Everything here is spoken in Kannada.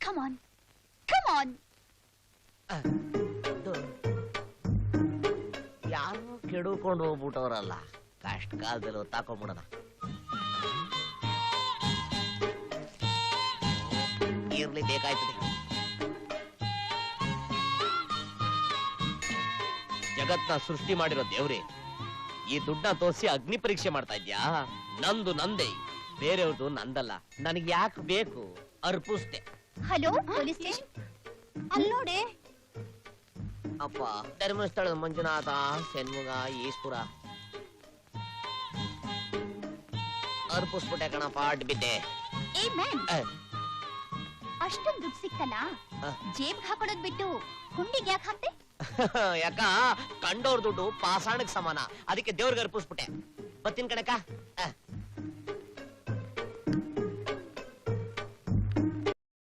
Come on. Come on. ಯಾರು ಕೆಡುಕೊಂಡು ಹೋಗ್ಬಿಟ್ಟವ್ರಲ್ಲ, ಕಷ್ಟ ಕಾಲದಲ್ಲಿ ತಾಕೊಂಡ್ಬಿಡೋಣ. ಇರ್ಲಿ, ಬೇಕಾಯ್ತದೆ. ಜಗತ್ನ ಸೃಷ್ಟಿ ಮಾಡಿರೋ ದೇವ್ರೆ, ಈ ದುಡ್ಡನ್ನ ತೋರಿಸಿ ಅಗ್ನಿ ಪರೀಕ್ಷೆ ಮಾಡ್ತಾ ಇದ್ಯಾ? ನಂದು ನಂದೇ, ಬೇರೆಯವ್ರದು ನಂದಲ್ಲ. ನನಗೆ ಯಾಕೆ ಬೇಕು? ಅರ್ಪಿಸ್ತೆ. Hello, police station. ಅಲ್ಲಿ ನೋಡಿ. ಅಪ್ಪ, ಧರ್ಮಸ್ಥಳದ ಮಂಜುನಾಥ, ಶೆನ್ಮುಗ, ಈಶ್ವರ ಅರ್ಪಿಸ್ಬಿಟ್ಟೆ ಕಣಪ್ಪ, ಅಡ್ಡ ಬಿದ್ದೆ. ಏ ಮ್ಯಾನ್, ಅಷ್ಟೊಂದು ದುಡ್ಡು ಸಿಕ್ತಲ್ಲ, ಜೇಬ್ ಹಾಕೊಳ್ಳೋದ್ ಬಿಟ್ಟು ಹುಂಡಿಗೆ ಯಾಕೆ ಹಾಕ್ತೆ? ಯಾಕ ಕಂಡೋರ್ ದುಡ್ಡು ಪಾಸಾಣಕ್ ಸಮಾನ, ಅದಕ್ಕೆ ದೇವ್ರಿಗೆ ಅರ್ಪಿಸ್ಬಿಟ್ಟೆ. ಬತ್ತೀನಿ ಕಣಕ್ಕ.